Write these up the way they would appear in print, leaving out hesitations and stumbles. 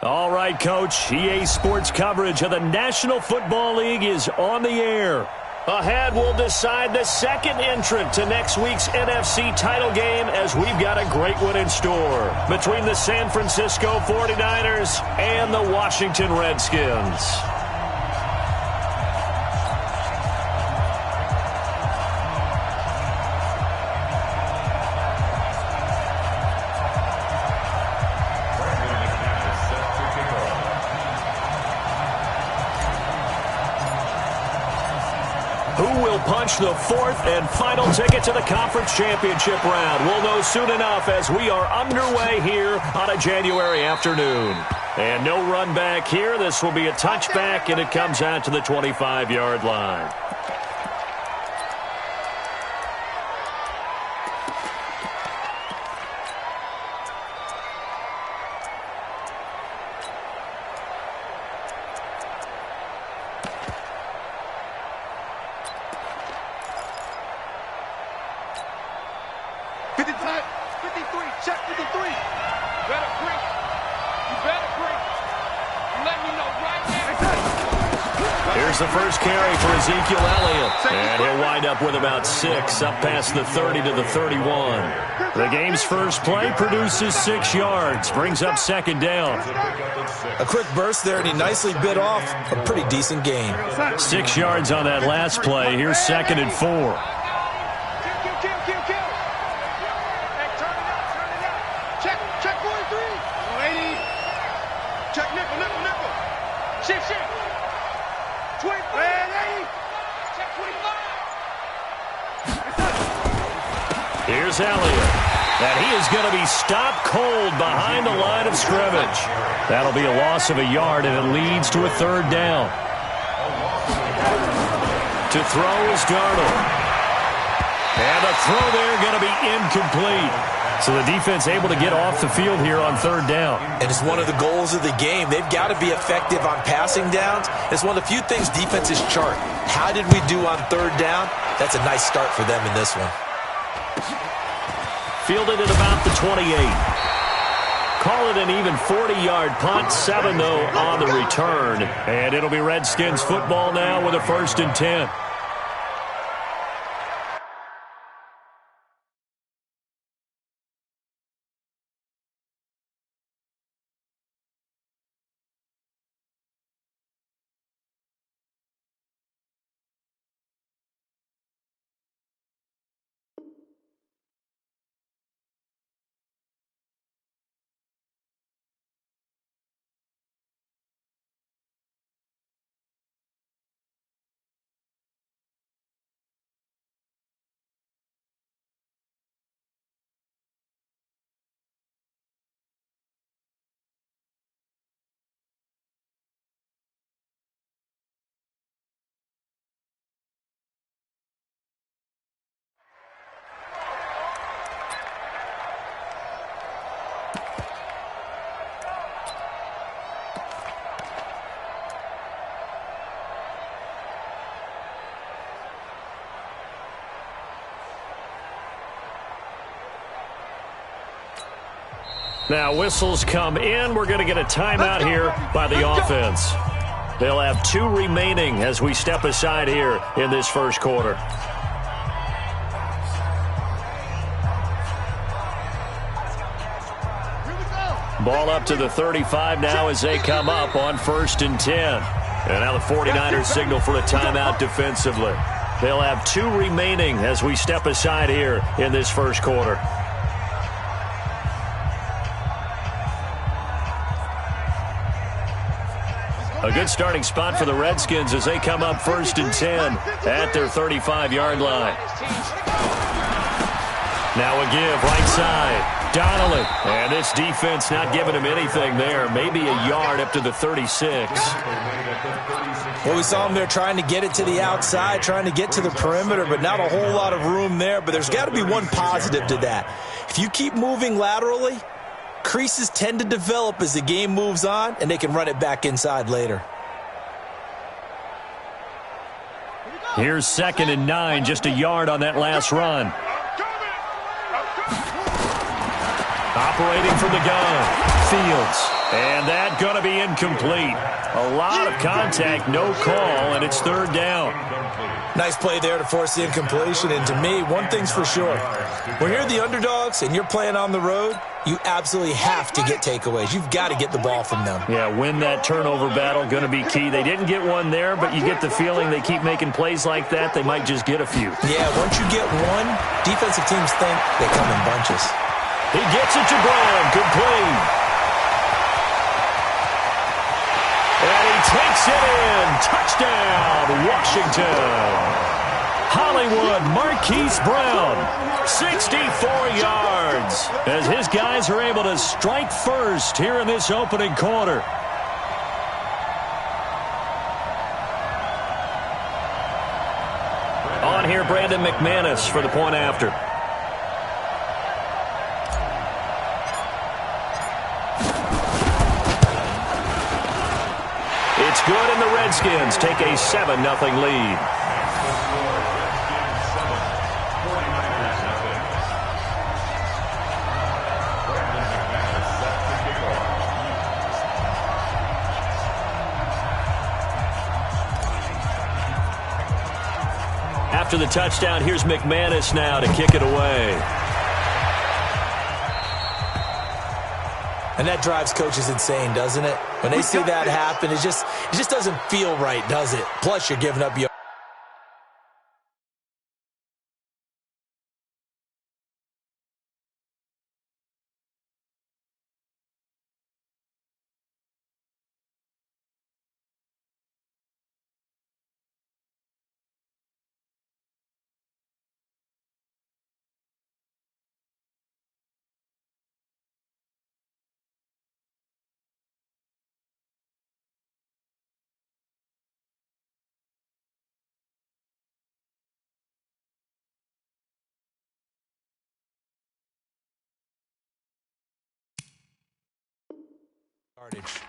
All right, Coach. EA Sports coverage of the National Football League is on the air. Ahead, we'll decide the second entrant to next week's NFC title game as we've got a great one in store between the San Francisco 49ers and the Washington Redskins. Punch the fourth and final ticket to the conference championship round. We'll know soon enough as we are underway here on a January afternoon. And no run back here. This will be a touchback, and it comes out to the 25-yard line. The first carry for Ezekiel Elliott, and he'll wind up with about 6, up past the 30 to the 31. The game's first play produces 6 yards, brings up second down. A quick burst there, and he nicely bit off a pretty decent gain. 6 yards on that last play. Here's second and 4. Check 43. Check nickel. Shift. 25. Check 25. Here's Elliott. And he is going to be stopped cold behind the line of scrimmage. That'll be a loss of a yard, and it leads to a third down. To throw is Darnold. And a throw there going to be incomplete. So the defense able to get off the field here on third down. And it's one of the goals of the game. They've got to be effective on passing downs. It's one of the few things defenses chart. How did we do on third down? That's a nice start for them in this one. Fielded at about the 28. Call it an even 40-yard punt. 7, though, on the return. And it'll be Redskins football now with a 1st and 10. Now whistles come in. We're going to get a timeout here by the offense. They'll have 2 remaining as we step aside here in this first quarter. Ball up to the 35 now as they come up on 1st and 10. And now the 49ers signal for a timeout defensively. They'll have 2 remaining as we step aside here in this first quarter. A good starting spot for the Redskins as they come up 1st and 10 at their 35-yard line. Now a give right side. Donnelly. And this defense not giving him anything there. Maybe a yard up to the 36. Well, we saw him there trying to get it to the outside, trying to get to the perimeter, but not a whole lot of room there. But there's got to be one positive to that. If you keep moving laterally, creases tend to develop as the game moves on, and they can run it back inside later. Here's 2nd and 9, just a yard on that last run. Operating from the gun, Fields. And that's going to be incomplete. A lot of contact, no call, and it's third down. Nice play there to force the incompletion. And to me, one thing's for sure. When you're the underdogs and you're playing on the road, you absolutely have to get takeaways. You've got to get the ball from them. Yeah, win that turnover battle, going to be key. They didn't get one there, but you get the feeling they keep making plays like that, they might just get a few. Yeah, once you get one, defensive teams think they come in bunches. He gets it to Brown. Complete. And he takes it in. Touchdown, Washington. Hollywood Marquise Brown, 64 yards, as his guys are able to strike first here in this opening quarter. On here, Brandon McManus for the point after. It's good, and the Redskins take a 7-0 lead. After the touchdown, here's McManus now to kick it away. And that drives coaches insane, doesn't it? When they see that happen, it just doesn't feel right, does it? Plus, you're giving up your... yardage.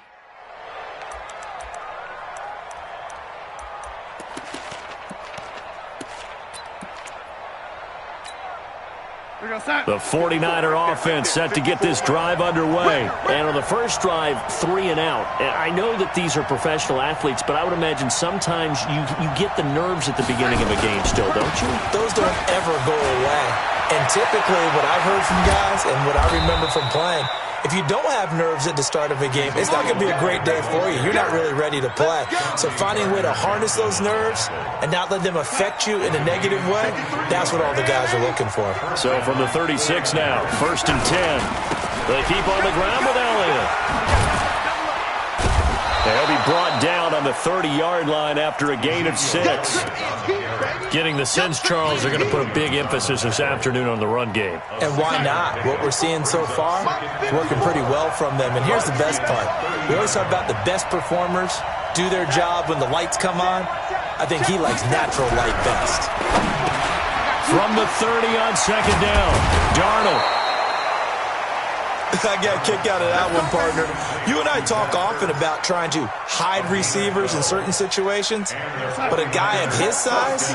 The 49er offense set to get this drive underway. And on the first drive, 3 and out. And I know that these are professional athletes, but I would imagine sometimes you get the nerves at the beginning of a game still, don't you? Those don't ever go away. And typically what I've heard from guys and what I remember from playing, if you don't have nerves at the start of a game, it's not going to be a great day for you. You're not really ready to play. So finding a way to harness those nerves and not let them affect you in a negative way, that's what all the guys are looking for. So from the 36 now, 1st and 10. They keep on the ground with Elliott. They'll be brought down on the 30-yard line after a gain of 6. Getting the sense, Charles, they're going to put a big emphasis this afternoon on the run game. And why not? What we're seeing so far is working pretty well from them. And here's the best part. We always talk about the best performers do their job when the lights come on. I think he likes natural light best. From the 30 on 2nd down, Darnold. I got a kick out of that one, partner. You and I talk often about trying to hide receivers in certain situations, but a guy of his size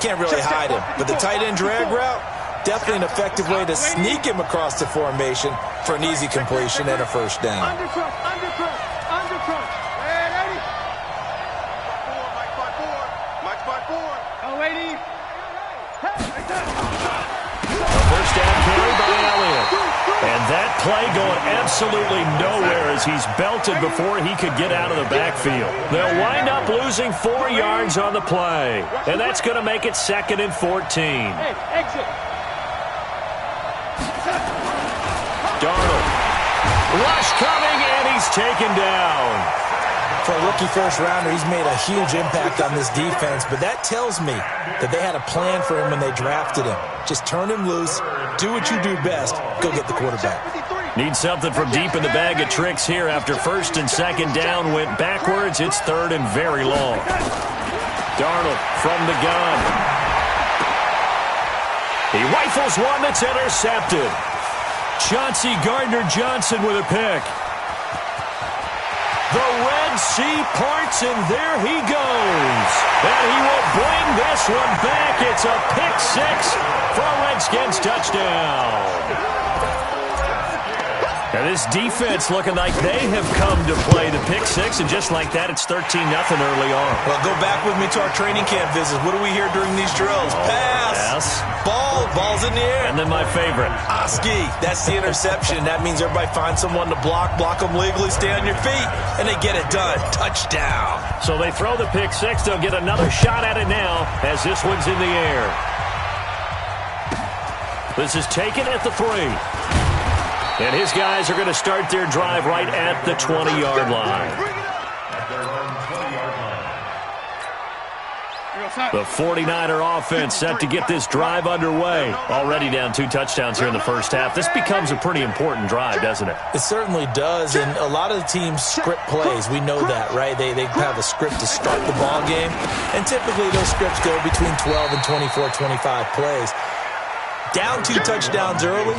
can't really hide him. But the tight end drag route, definitely an effective way to sneak him across the formation for an easy completion and a first down. Undercrunch. Hey, Eddie. Mike spot 4. Oh, Eddie. A first down carry by Elliott. And that play going absolutely nowhere as he's belted before he could get out of the backfield. They'll wind up losing 4 yards on the play. And that's going to make it 2nd and 14. Hey, exit. Darnold. Rush coming, and he's taken down. For a rookie first-rounder, he's made a huge impact on this defense, but that tells me that they had a plan for him when they drafted him. Just turn him loose, do what you do best, go get the quarterback. Need something from deep in the bag of tricks here after 1st and 2nd down went backwards. It's 3rd and very long. Darnold from the gun. He rifles one that's intercepted. Chauncey Gardner-Johnson with a pick. The Red Sea parts, and there he goes. And he will bring this one back. It's a pick 6 for a Redskins touchdown. And this defense looking like they have come to play the pick six, and just like that, it's 13-0 early on. Well, go back with me to our training camp visits. What do we hear during these drills? Pass. Yes. Ball's in the air. And then my favorite. Oski, that's the interception. That means everybody finds someone to block them legally, stay on your feet, and they get it done. Touchdown. So they throw the pick six. They'll get another shot at it now as this one's in the air. This is taken at the 3. And his guys are going to start their drive right at the 20-yard line. The 49er offense set to get this drive underway. Already down 2 touchdowns here in the first half. This becomes a pretty important drive, doesn't it? It certainly does, and a lot of the teams script plays. We know that, right? They have a script to start the ball game, and typically those scripts go between 12 and 24, 25 plays. Down 2 touchdowns early.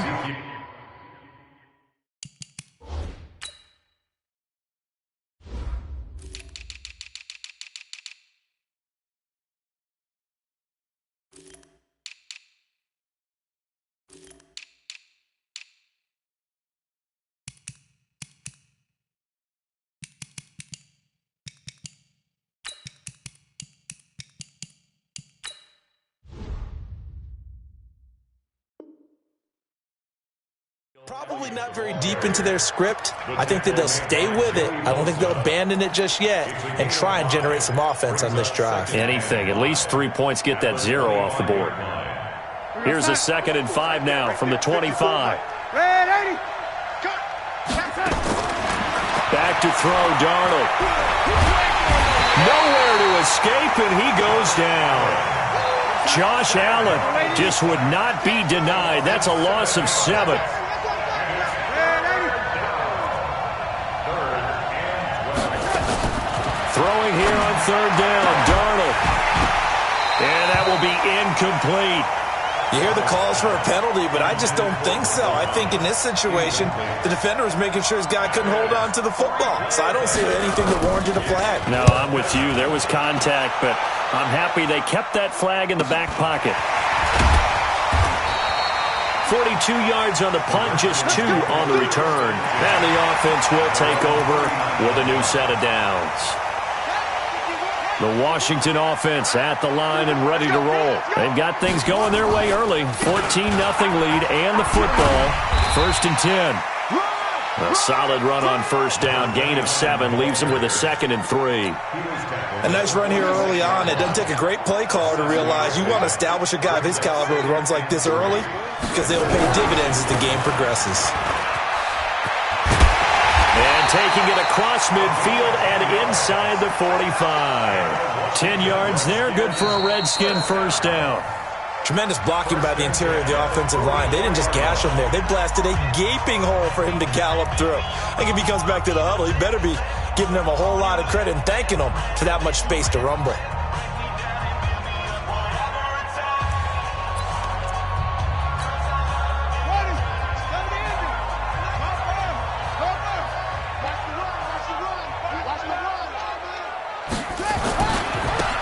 Probably not very deep into their script. I think that they'll stay with it. I don't think they'll abandon it just yet and try and generate some offense on this drive. Anything. At least 3 points, get that 0 off the board. Here's a 2nd and 5 now from the 25. Back to throw, Darnold. Nowhere to escape, and he goes down. Josh Allen just would not be denied. That's a loss of 7. Throwing here on 3rd down, Darnold. And that will be incomplete. You hear the calls for a penalty, but I just don't think so. I think in this situation, the defender was making sure his guy couldn't hold on to the football. So I don't see anything that warranted a flag. No, I'm with you. There was contact, but I'm happy they kept that flag in the back pocket. 42 yards on the punt, just 2 on the return. And the offense will take over with a new set of downs. The Washington offense at the line and ready to roll. They've got things going their way early. 14-0 lead and the football. 1st and 10. A solid run on 1st down. Gain of 7 leaves them with a 2nd and 3. A nice run here early on. It doesn't take a great play caller to realize you want to establish a guy of his caliber with runs like this early because they'll pay dividends as the game progresses. And taking it across midfield and inside the 45. 10 yards there, good for a Redskin 1st down. Tremendous blocking by the interior of the offensive line. They didn't just gash him there. They blasted a gaping hole for him to gallop through. I think if he comes back to the huddle, he better be giving them a whole lot of credit and thanking them for that much space to rumble.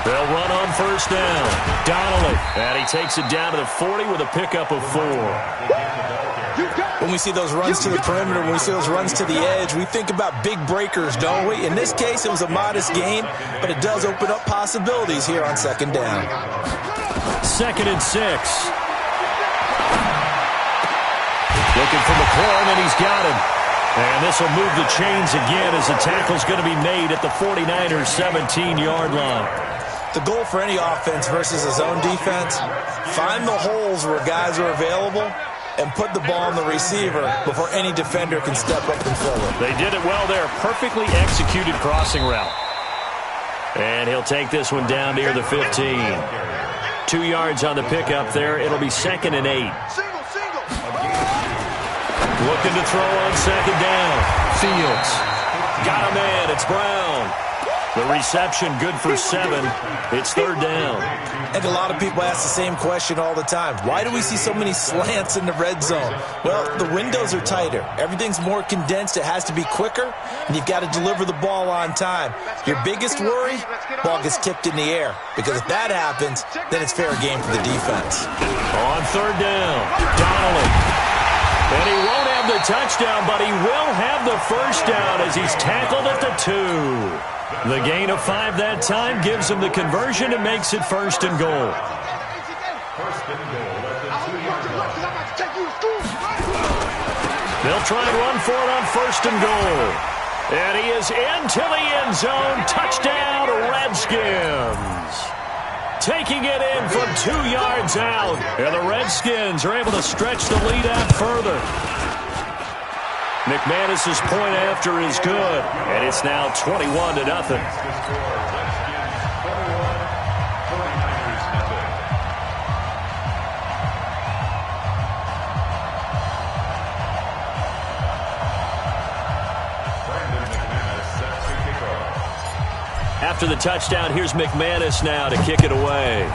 They'll run on 1st down. Donnelly. And he takes it down to the 40 with a pickup of 4. When we see those runs to the perimeter, when we see those runs to the edge, we think about big breakers, don't we? In this case, it was a modest gain, but it does open up possibilities here on 2nd down. 2nd and 6. Looking for McLaurin, and he's got him. And this will move the chains again as the tackle's going to be made at the 49ers' 17-yard line. The goal for any offense versus a zone defense, find the holes where guys are available and put the ball on the receiver before any defender can step up and fill it. They did it well there. Perfectly executed crossing route. And he'll take this one down near the 15. 2 yards on the pickup there. It'll be 2nd and 8. Looking to throw on 2nd down. Fields. Got a man. It's Brown. The reception good for 7. It's 3rd down. And a lot of people ask the same question all the time. Why do we see so many slants in the red zone? Well, the windows are tighter. Everything's more condensed. It has to be quicker, and you've got to deliver the ball on time. Your biggest worry, ball gets tipped in the air. Because if that happens, then it's fair game for the defense. On 3rd down, Donnelly. And he won't have have the touchdown, but he will have the first down as he's tackled at the 2. The gain of 5 that time gives him the conversion and makes it first and goal. They'll try and run for it on first and goal. And he is into the end zone. Touchdown, Redskins. Taking it in from 2 yards out. And the Redskins are able to stretch the lead out further. McManus's point after is good. And it's now 21-0. After the touchdown, here's McManus now to kick it away.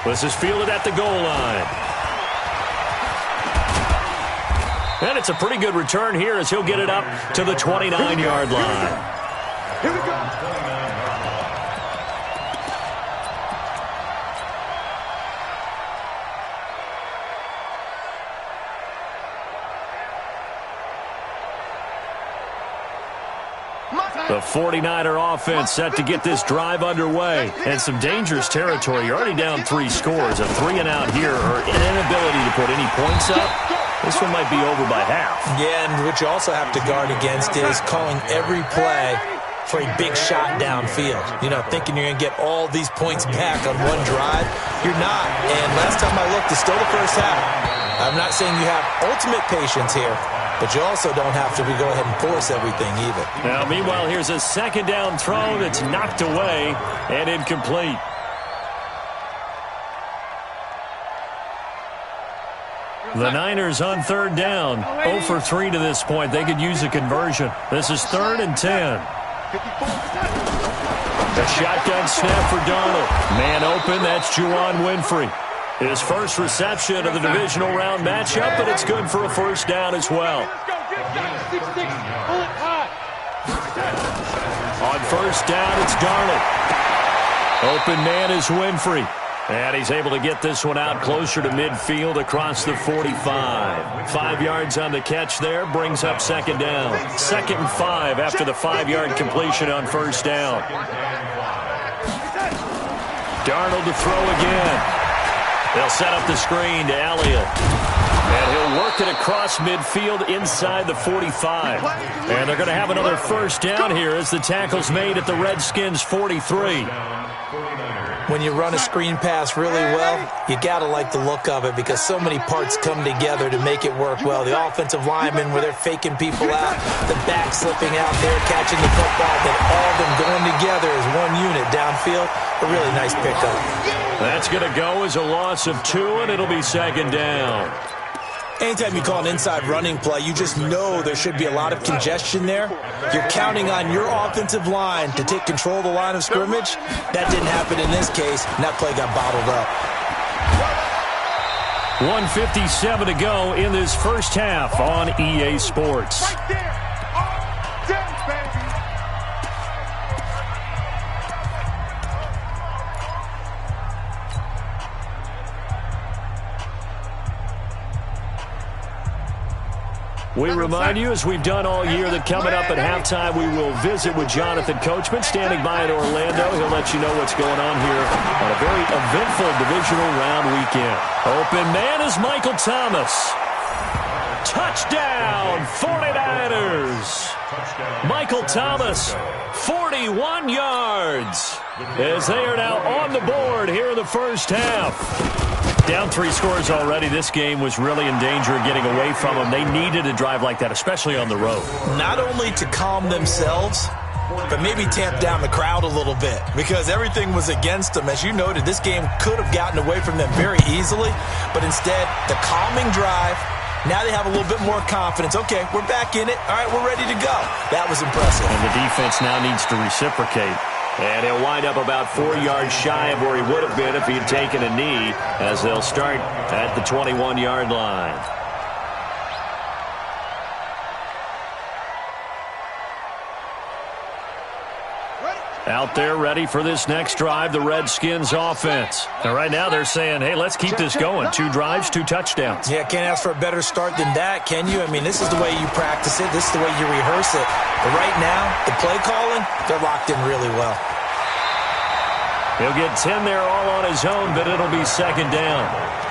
This is fielded at the goal line. And it's a pretty good return here as he'll get it up to the 29-yard line. Here we go. The 49er offense set to get this drive underway. And some dangerous territory. You're already down 3 scores. A 3-and-out here or an inability to put any points up. This one might be over by half. Yeah, and what you also have to guard against is calling every play for a big shot downfield. You know, thinking you're going to get all these points back on one drive. You're not. And last time I looked, it's still the first half. I'm not saying you have ultimate patience here, but you also don't have to go ahead and force everything either. Now, meanwhile, here's a second down throw that's knocked away and incomplete. The Niners on third down. 0 for 3 to this point. They could use a conversion. This is 3rd and 10. The shotgun snap for Darnold. Man open, that's Juwan Winfrey. His first reception of the divisional round matchup, but it's good for a first down as well. On first down, it's Darnold. Open man is Winfrey. And he's able to get this one out closer to midfield across the 45. 5 yards on the catch there, brings up second down. 2nd and 5 after the 5-yard completion on first down. Darnold to throw again. They'll set up the screen to Elliott. And he'll work it across midfield inside the 45. And they're going to have another first down here as the tackle's made at the Redskins' 43. When you run a screen pass really well, you got to like the look of it because so many parts come together to make it work well. The offensive linemen, where they're faking people out, the back slipping out there, catching the football, then all of them going together as one unit downfield. A really nice pickup. That's going to go as a loss of 2, and it'll be second down. Anytime you call an inside running play, you just know there should be a lot of congestion there. You're counting on your offensive line to take control of the line of scrimmage. That didn't happen in this case, and that play got bottled up. 1:57 to go in this first half on EA Sports. Right there. Dead, baby. We remind you, as we've done all year, that coming up at halftime, we will visit with Jonathan Coachman, standing by in Orlando. He'll let you know what's going on here on a very eventful divisional round weekend. Open man is Michael Thomas. Touchdown, 49ers. Michael Thomas, 41 yards, as they are now on the board here in the first half. Down 3 scores already. This game was really in danger of getting away from them. They needed a drive like that, especially on the road. Not only to calm themselves, but maybe tamp down the crowd a little bit because everything was against them. As you noted, this game could have gotten away from them very easily, but instead, the calming drive, now they have a little bit more confidence. Okay, we're back in it. All right, we're ready to go. That was impressive. And the defense now needs to reciprocate. And he'll wind up about 4 yards shy of where he would have been if he had taken a knee, as they'll start at the 21-yard line. Out there ready for this next drive, the Redskins offense. Now, right now they're saying, hey, let's keep this going. 2 drives, 2 touchdowns. Yeah, can't ask for a better start than that, can you? I mean, this is the way you practice it. This is the way you rehearse it. But right now, the play calling, they're locked in really well. He'll get 10 there all on his own, but it'll be second down.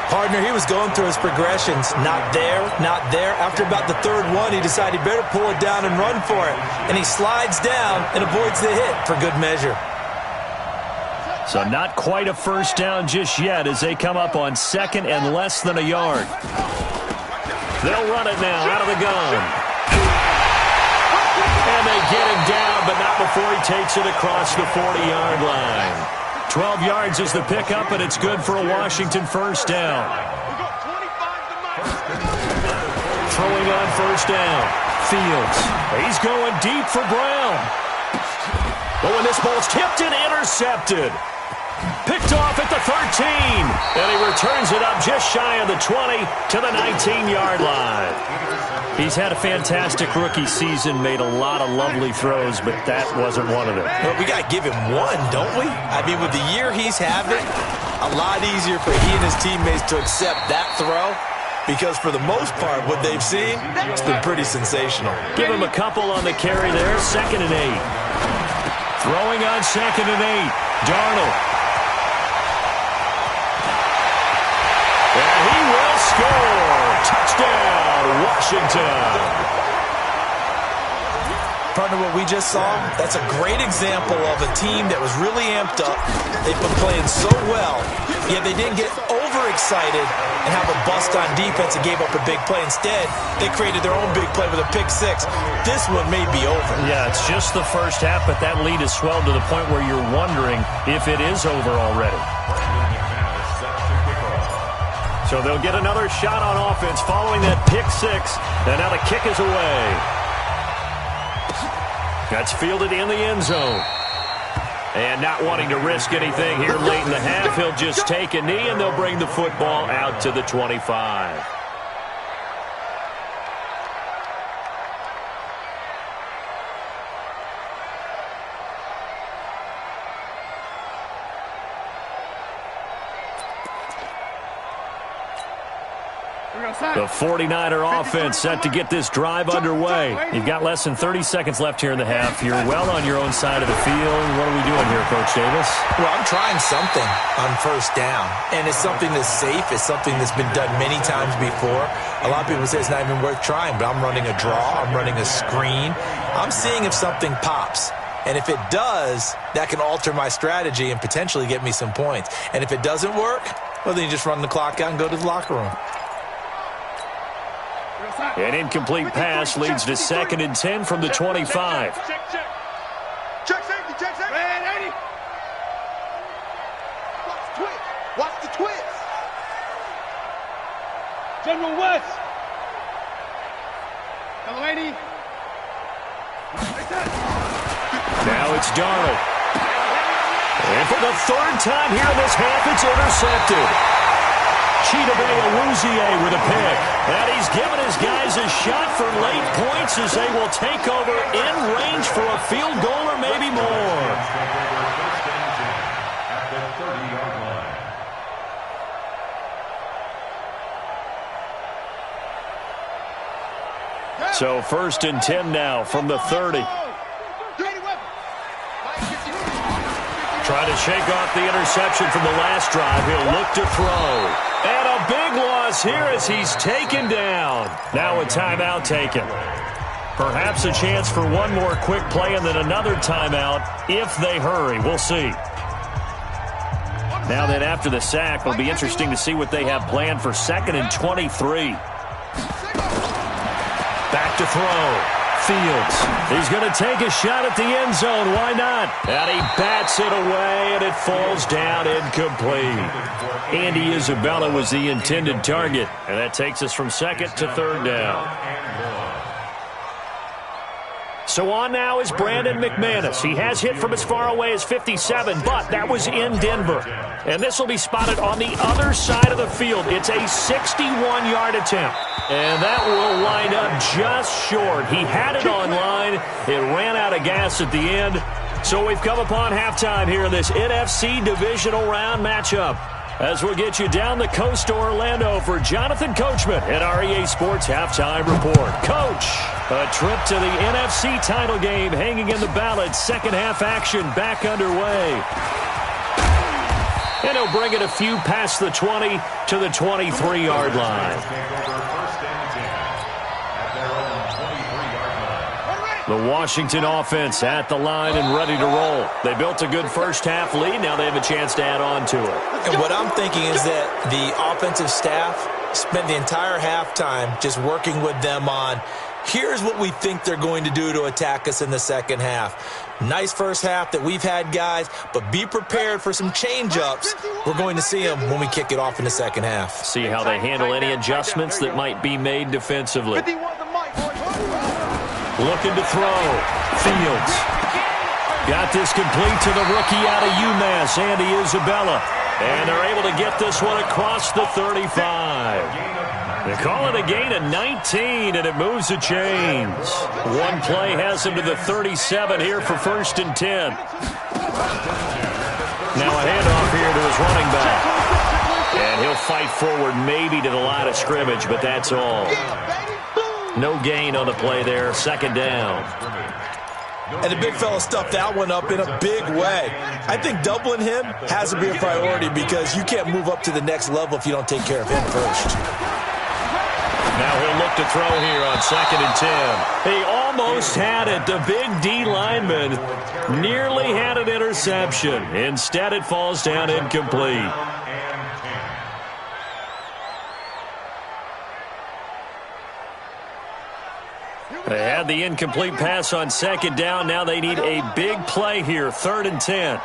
Partner, he was going through his progressions. Not there, not there. After about the third one, he decided he better pull it down and run for it. And he slides down and avoids the hit for good measure. So not quite a first down just yet as they come up on second and less than a yard. They'll run it now out of the gun. And they get him down, but not before he takes it across the 40-yard line. 12 yards is the pickup, and it's good for a Washington first down. Throwing on first down. Fields. He's going deep for Brown. But when this ball's tipped and intercepted. Picked off at the 13. And he returns it up just shy of the 20 to the 19-yard line. He's had a fantastic rookie season, made a lot of lovely throws, but that wasn't one of them. Well, we got to give him one, don't we? I mean, with the year he's having, a lot easier for he and his teammates to accept that throw because for the most part, what they've seen, it's been pretty sensational. Give him a couple on the carry there, 2nd and 8. Throwing on 2nd and 8. Darnold. And he will score. Touchdown, Washington. Partner, what we just saw, that's a great example of a team that was really amped up. They've been playing so well, yet they didn't get overexcited and have a bust on defense and gave up a big play. Instead, they created their own big play with a pick 6. This one may be over. Yeah, it's just the first half, but that lead has swelled to the point where you're wondering if it is over already. So they'll get another shot on offense following that pick 6. And now the kick is away. That's fielded in the end zone. And not wanting to risk anything here late in the half, he'll just take a knee and they'll bring the football out to the 25. The 49er offense set to get this drive underway. You've got less than 30 seconds left here in the half. You're well on your own side of the field. What are we doing here, Coach Davis? Well, I'm trying something on first down, and it's something that's safe. It's something that's been done many times before. A lot of people say it's not even worth trying, but I'm running a draw. I'm running a screen. I'm seeing if something pops. And if it does, that can alter my strategy and potentially get me some points. And if it doesn't work, well, then you just run the clock out and go to the locker room. An incomplete pass leads to 2nd and 10 from the 25. Check safety, check safety. Man, 80. Watch the twist. General West. Hello, 80. Now it's Darnold. And for the 3rd time here in this half, it's intercepted. Chidobe with a pick. And he's given his guys a shot for late points as they will take over in range for a field goal or maybe more. So 1st and 10 now from the 30. Trying to shake off the interception from the last drive. He'll look to throw. And a big loss here as he's taken down. Now a timeout taken. Perhaps a chance for one more quick play and then another timeout if they hurry. We'll see. Now then, after the sack, it'll be interesting to see what they have planned for 2nd and 23. Back to throw. Fields. He's going to take a shot at the end zone. Why not? And he bats it away, and it falls down incomplete. Andy Isabella was the intended target, and that takes us from 2nd to 3rd down. So on now is Brandon McManus. He has hit from as far away as 57, but that was in Denver. And this will be spotted on the other side of the field. It's a 61-yard attempt. And that will line up just short. He had it on line. It ran out of gas at the end. So we've come upon halftime here in this NFC divisional round matchup. As we'll get you down the coast to Orlando for Jonathan Coachman at our EA Sports Halftime Report. Coach, a trip to the NFC title game hanging in the balance. Second half action back underway. And he'll bring it a few past the 20 to the 23-yard line. The Washington offense at the line and ready to roll. They built a good first half lead. Now they have a chance to add on to it. And what I'm thinking is that the offensive staff spent the entire halftime just working with them on, here's what we think they're going to do to attack us in the second half. Nice first half that we've had, guys, but be prepared for some change-ups. We're going to see them when we kick it off in the second half. See how they handle any adjustments that might be made defensively. Looking to throw. Fields. Got this complete to the rookie out of UMass, Andy Isabella. And they're able to get this one across the 35. They call it a gain of 19, and it moves the chains. One play has him to the 37 here for 1st and 10. Now a handoff here to his running back. And he'll fight forward maybe to the line of scrimmage, but that's all. No gain on the play there. Second down. And the big fella stuffed that one up in a big way. I think doubling him has to be a priority because you can't move up to the next level if you don't take care of him first. Now he'll look to throw here on 2nd and 10. He almost had it. The big D lineman nearly had an interception. Instead, it falls down incomplete. They had the incomplete pass on 2nd down. Now they need a big play here. 3rd and 10.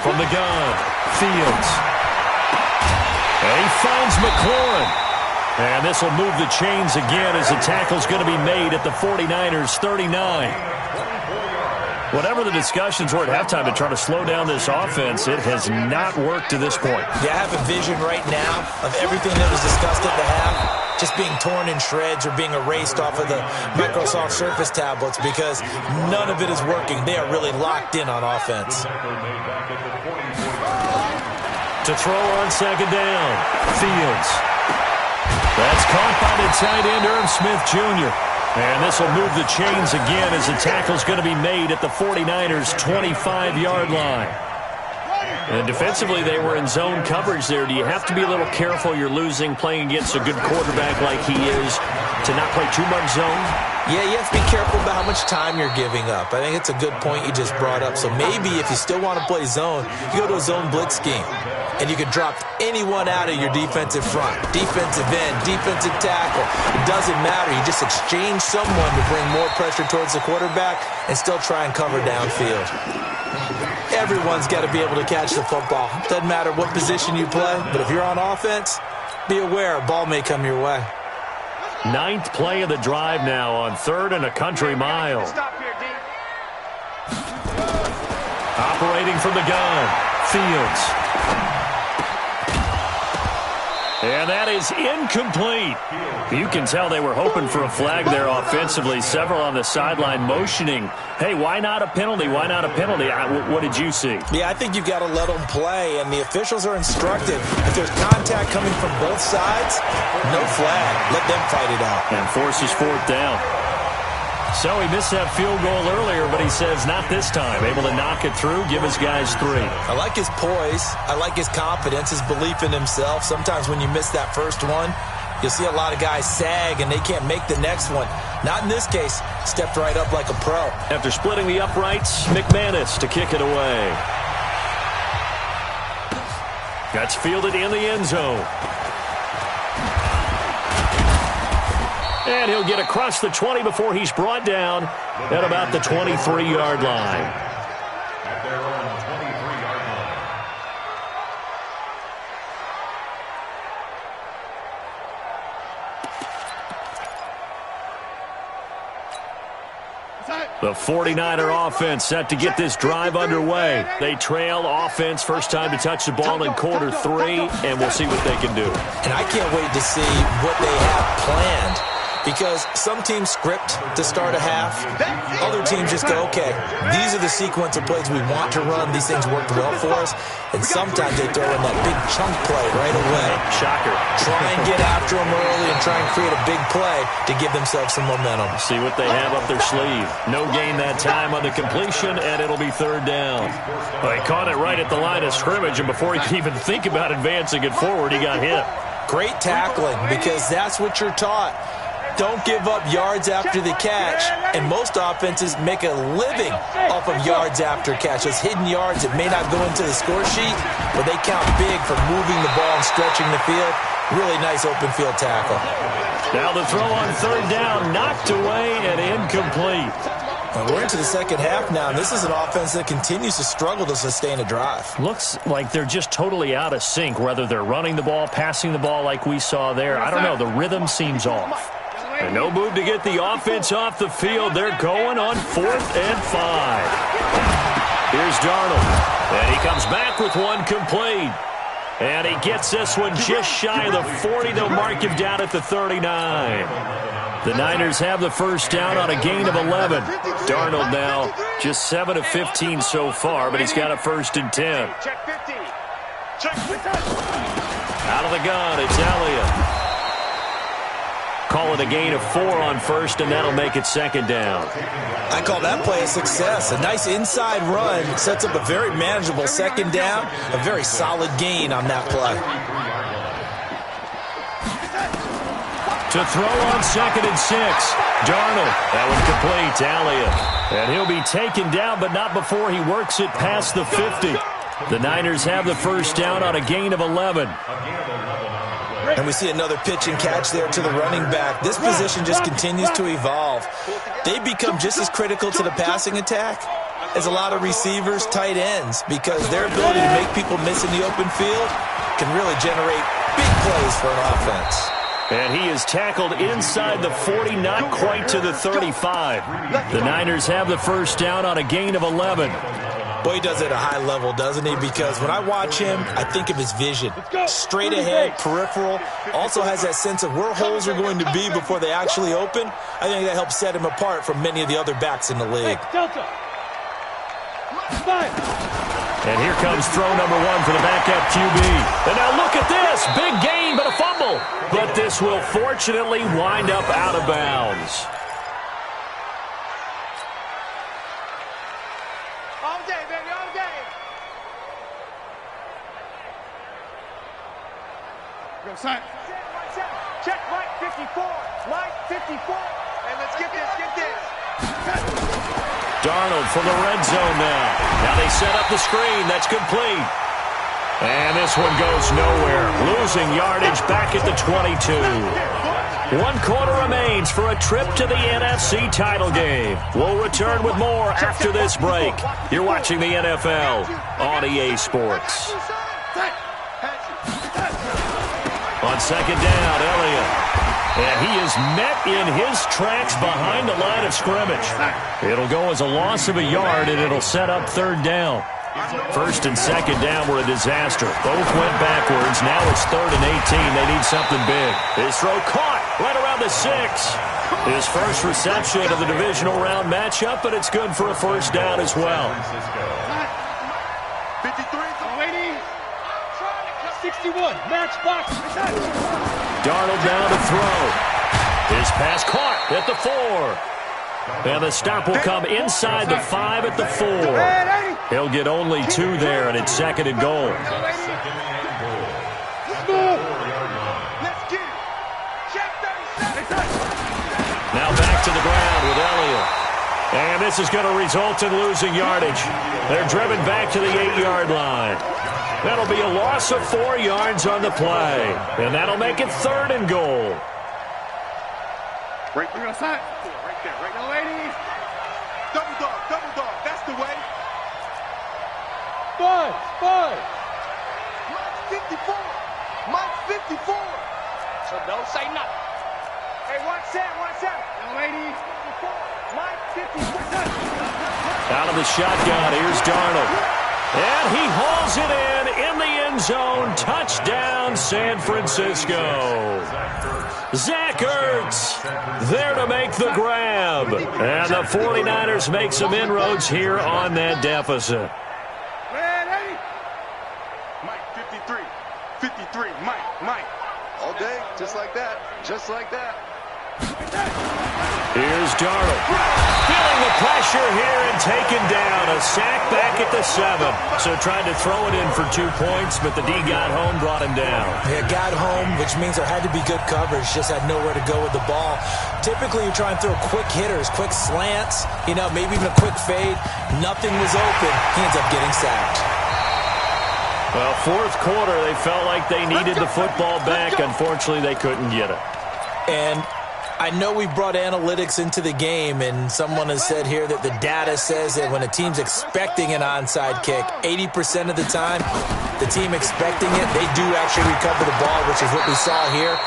From the gun, Fields. And he finds McLaurin. And this will move the chains again as the tackle's going to be made at the 49ers' 39. Whatever the discussions were at halftime to try to slow down this offense, it has not worked to this point. Yeah, I have a vision right now of everything that was discussed at the half just being torn in shreds or being erased off of the Microsoft Surface tablets because none of it is working. They are really locked in on offense. To throw on 2nd down, Fields. That's caught by the tight end, Irv Smith Jr. And this will move the chains again as the tackle's going to be made at the 49ers' 25-yard line. And defensively, they were in zone coverage there. Do you have to be a little careful you're losing playing against a good quarterback like he is to not play too much zone? Yeah, you have to be careful about how much time you're giving up. I think it's a good point you just brought up. So maybe if you still want to play zone, you go to a zone blitz scheme. And you can drop anyone out of your defensive front. Defensive end, defensive tackle. It doesn't matter. You just exchange someone to bring more pressure towards the quarterback and still try and cover downfield. Everyone's got to be able to catch the football. Doesn't matter what position you play, but if you're on offense, be aware a ball may come your way. 9th play of the drive now on 3rd and a country mile. Operating from the gun, Fields. And that is incomplete. You can tell they were hoping for a flag there offensively. Several on the sideline motioning, hey, why not a penalty? Why not a penalty? What did you see? Yeah, I think you've got to let them play, and the officials are instructed. If there's contact coming from both sides, no flag. Let them fight it out. And forces 4th down. So he missed that field goal earlier, but he says not this time. Able to knock it through, give his guys 3. I like his poise. I like his confidence, his belief in himself. Sometimes when you miss that first one, you'll see a lot of guys sag and they can't make the next one. Not in this case. Stepped right up like a pro. After splitting the uprights, McManus to kick it away. That's fielded in the end zone. And he'll get across the 20 before he's brought down at about the 23-yard line. The The 49er offense set to get this drive underway. They trail offense, first time to touch the ball in quarter 3, and we'll see what they can do. And I can't wait to see what they have planned, because some teams script to start a half. Other teams just go, okay, these are the sequence of plays we want to run. These things worked well for us. And sometimes they throw in that big chunk play right away. Shocker. Try and get after them early and try and create a big play to give themselves some momentum. See what they have up their sleeve. No gain that time on the completion, and it'll be third down. Well, he caught it right at the line of scrimmage, and before he could even think about advancing it forward, he got hit. Great tackling, because that's what you're taught. Don't give up yards after the catch, and most offenses make a living off of yards after catch. Those hidden yards that may not go into the score sheet, but they count big for moving the ball and stretching the field. Really nice open field tackle. Now the throw on third down, knocked away and incomplete. Well, we're into the second half now, and this is an offense that continues to struggle to sustain a drive. Looks like they're just totally out of sync, whether they're running the ball, passing the ball like we saw there. I don't know. The rhythm seems off. And no move to get the offense off the field. They're going on 4th and 5. Here's Darnold. And he comes back with one complete. And he gets this one just shy of the 40. They'll mark him down at the 39. The Niners have the first down on a gain of 11. Darnold now just 7 of 15 so far, but he's got a 1st and 10. Out of the gun, it's Elliott. Call it a gain of 4 on first, and that'll make it second down. I call that play a success. A nice inside run sets up a very manageable second down, a very solid gain on that play. To throw on 2nd and 6. Darnold. That one complete to Elliott. And he'll be taken down, but not before he works it past the 50. The Niners have the first down on a gain of 11. And we see another pitch and catch there to the running back. This position just continues to evolve. They become just as critical to the passing attack as a lot of receivers, tight ends, because their ability to make people miss in the open field can really generate big plays for an offense. And he is tackled inside the 40, not quite to the 35. The Niners have the first down on a gain of 11. Boy, he does it at a high level, doesn't he? Because when I watch him, I think of his vision. Straight ahead, peripheral. Also has that sense of where holes are going to be before they actually open. I think that helps set him apart from many of the other backs in the league. And here comes throw number 1 for the backup QB. And now look at this. Big gain, but a fumble. But this will fortunately wind up out of bounds. All day, baby, all day. Go, sign. Check Mike 54. Mike 54. And let's get this, get this. Darnold from the red zone now. Now they set up the screen. That's complete. And this one goes nowhere. Losing yardage back at the 22. 1 quarter remains for a trip to the NFC title game. We'll return with more after this break. You're watching the NFL on EA Sports. On second down, Elliott. And he is met in his tracks behind the line of scrimmage. It'll go as a loss of a yard, and it'll set up third down. 1st and 2nd down were a disaster. Both went backwards. Now it's 3rd and 18. They need something big. His throw caught right around the 6. His first reception of the divisional round matchup, but it's good for a first down as well. 61, match box. Darnold down to throw. His pass caught at the 4. And the stop will come inside the 5 at the 4. He'll get only 2 there, and it's 2nd and goal. Now back to the ground with Elliott. And this is going to result in losing yardage. They're driven back to the 8-yard line. That'll be a loss of 4 yards on the play. And that'll make it 3rd and goal. Right there, outside. Right there, right now, ladies. Double dog, that's the way. 5. Mike's 54. Mike's 54. So don't say nothing. Hey, watch that. Young lady. Out of the shotgun, here's Darnold. And he hauls it in the end zone. Touchdown, San Francisco. Zach Ertz there to make the grab. And the 49ers make some inroads here on that deficit. Mike, 53, Mike. All day, just like that, Here's Darnold. Feeling the pressure here and taken down. A sack back at the 7. So tried to throw it in for 2 points, but the D got home, brought him down. Yeah, got home, which means there had to be good coverage. Just had nowhere to go with the ball. Typically, you try and throw quick hitters, quick slants, maybe even a quick fade. Nothing was open. He ends up getting sacked. Well, fourth quarter, they felt like they needed the football back. Unfortunately, they couldn't get it. And I know we brought analytics into the game, and someone has said here that the data says that when a team's expecting an onside kick, 80% of the time, the team expecting it, they do actually recover the ball, which is what we saw here.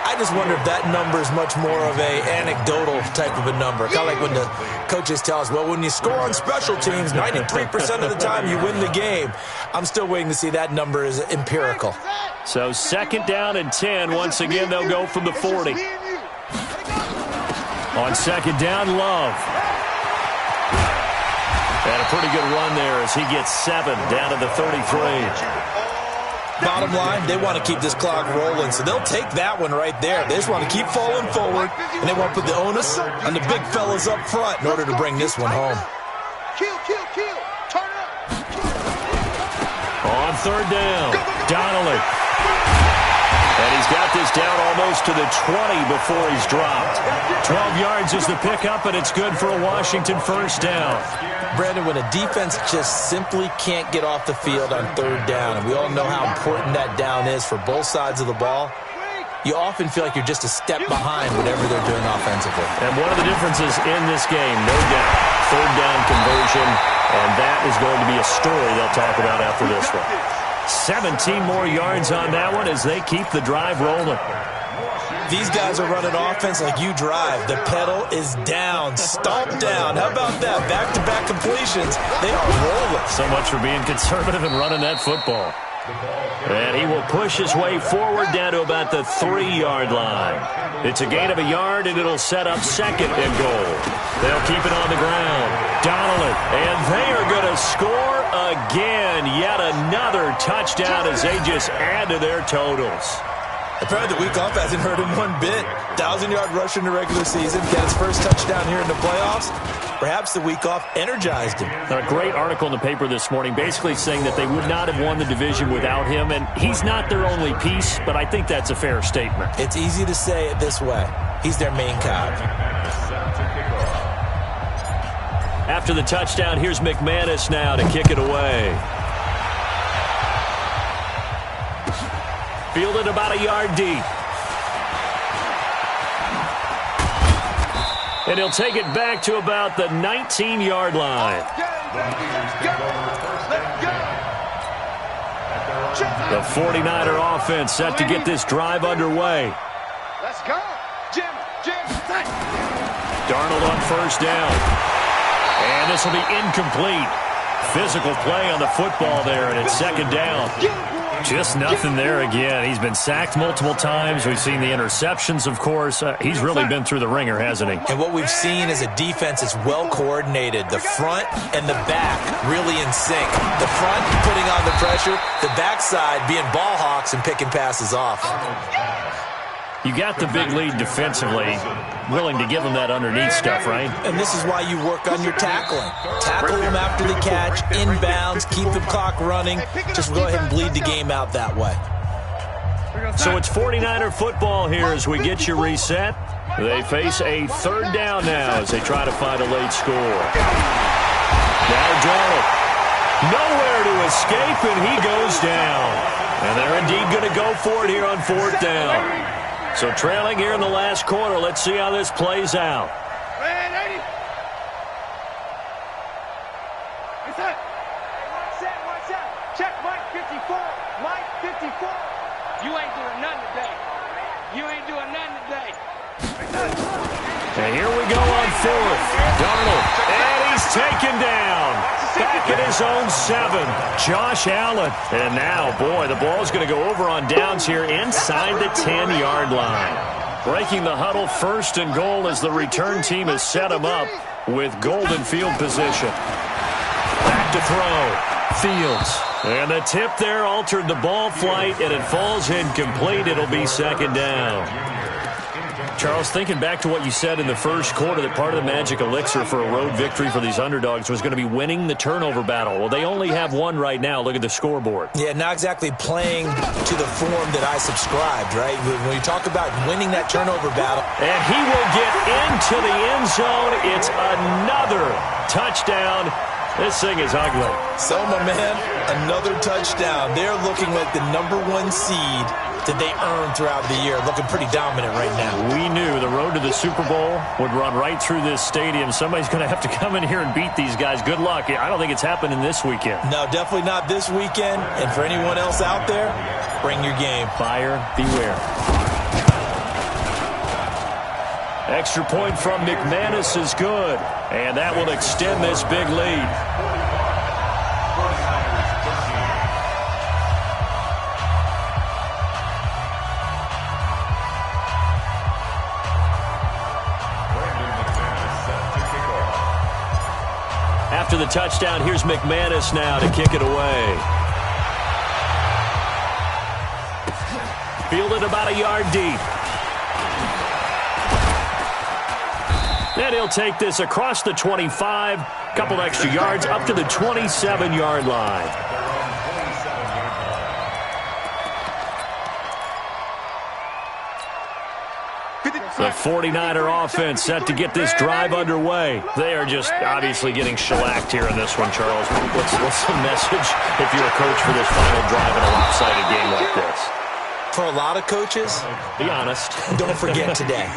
I just wonder if that number is much more of a anecdotal type of a number. Kind of like when the coaches tell us, well, when you score on special teams, 93% of the time you win the game. I'm still waiting to see that number is empirical. So 2nd down and 10. Once again, they'll go from the 40. On 2nd down, Love. And a pretty good run there as he gets 7 down to the 33. Bottom line, they want to keep this clock rolling, so they'll take that one right there. They just want to keep falling forward, and they want to put the onus on the big fellas up front in order to bring this one home. Kill. Turn it up. On 3rd down, Donnelly. And he's got this down almost to the 20 before he's dropped. 12 yards is the pickup, and it's good for a Washington 1st down. Brandon, when a defense just simply can't get off the field on 3rd down, and we all know how important that down is for both sides of the ball, you often feel like you're just a step behind whatever they're doing offensively. And one of the differences in this game, no doubt, 3rd down conversion, and that is going to be a story they'll talk about after this one. 17 more yards on that one as they keep the drive rolling. These guys are running offense like you drive. The pedal is down, stomped down. How about that? Back-to-back completions. They are rolling. So much for being conservative and running that football. And he will push his way forward down to about the 3-yard line. It's a gain of a yard, and it'll set up 2nd and goal. They'll keep it on the ground. Donnelly, and they are going to score again. Yet another touchdown as they just add to their totals. Apparently the week off hasn't hurt him one bit. 1,000-yard rusher in the regular season. Got his first touchdown here in the playoffs. Perhaps the week off energized him. A great article in the paper this morning basically saying that they would not have won the division without him, and he's not their only piece, but I think that's a fair statement. It's easy to say it this way. He's their main cog. After the touchdown, here's McManus now to kick it away. Fielded about a yard deep. And he'll take it back to about the 19-yard line. The 49er offense set to get this drive underway. Let's go. Jim. Darnold on 1st down. And this will be incomplete. Physical play on the football there, and it's 2nd down. Just nothing there again. He's been sacked multiple times. We've seen the interceptions, of course. He's really been through the ringer, hasn't he? And what we've seen is a defense that's well coordinated. The front and the back really in sync. The front putting on the pressure. The backside being ball hawks and picking passes off. You got the big lead defensively, willing to give them that underneath stuff, right? And this is why you work on your tackling. Tackle them after the catch, inbounds, keep the clock running. Just go ahead and bleed the game out that way. So it's 49er football here as we get you reset. They face a 3rd down now as they try to find a late score. Now Darnold. Nowhere to escape, and he goes down. And they're indeed going to go for it here on 4th down. So trailing here in the last quarter. Let's see how this plays out. Check Mike 54. Mike 54. You ain't doing nothing today. And here we go on fourth. Darnold, and he's taken down. Back at his own 7. Josh Allen. And now, boy, the ball's going to go over on downs here inside the 10-yard line. Breaking the huddle, 1st and goal as the return team has set him up with golden field position. Back to throw. Fields. And the tip there altered the ball flight, and it falls incomplete. It'll be 2nd down. Charles, thinking back to what you said in the first quarter, that part of the magic elixir for a road victory for these underdogs was going to be winning the turnover battle. Well, they only have one right now. Look at the scoreboard. Yeah, not exactly playing to the form that I subscribed, right? When you talk about winning that turnover battle. And he will get into the end zone. It's another touchdown. This thing is ugly. So, my man, another touchdown. They're looking like the #1 seed that they earned throughout the year. Looking pretty dominant right now. We knew the road to the Super Bowl would run right through this stadium. Somebody's going to have to come in here and beat these guys. Good luck. I don't think it's happening this weekend. No, definitely not this weekend. And for anyone else out there, bring your game. Buyer beware. Extra point from McManus is good. And that will extend this big lead. After the touchdown, here's McManus now to kick it away. Fielded about a yard deep. And he'll take this across the 25, couple extra yards up to the 27-yard line. The 49er offense set to get this drive underway. They are just obviously getting shellacked here in this one, Charles. What's the message if you're a coach for this final drive in a lopsided game like this? For a lot of coaches, be honest. Don't forget today.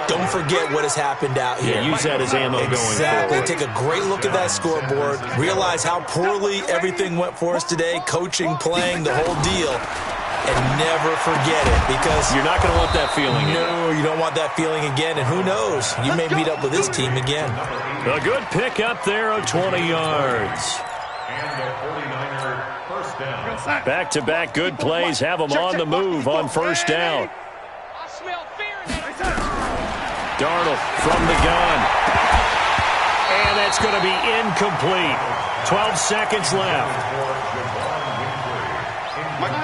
Don't forget what has happened out here. Yeah, use that as ammo going forward. Exactly. Take a great look at that scoreboard. Realize how poorly everything went for us today. Coaching, playing, the whole deal. And never forget it, because you're not going to want that feeling again. No, you don't want that feeling again. And who knows? You may meet up with this team again. A good pick up there of 20 yards. Back-to-back good plays have them on the move on 1st down. Darnold from the gun. And that's going to be incomplete. 12 seconds left.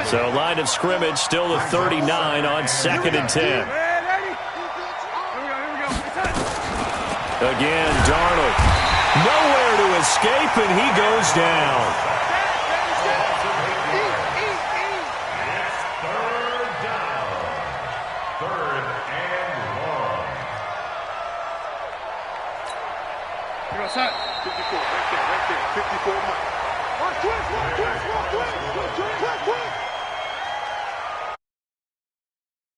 So line of scrimmage still the 39 on 2nd and 10. Again, Darnold. Nowhere to escape, and he goes down.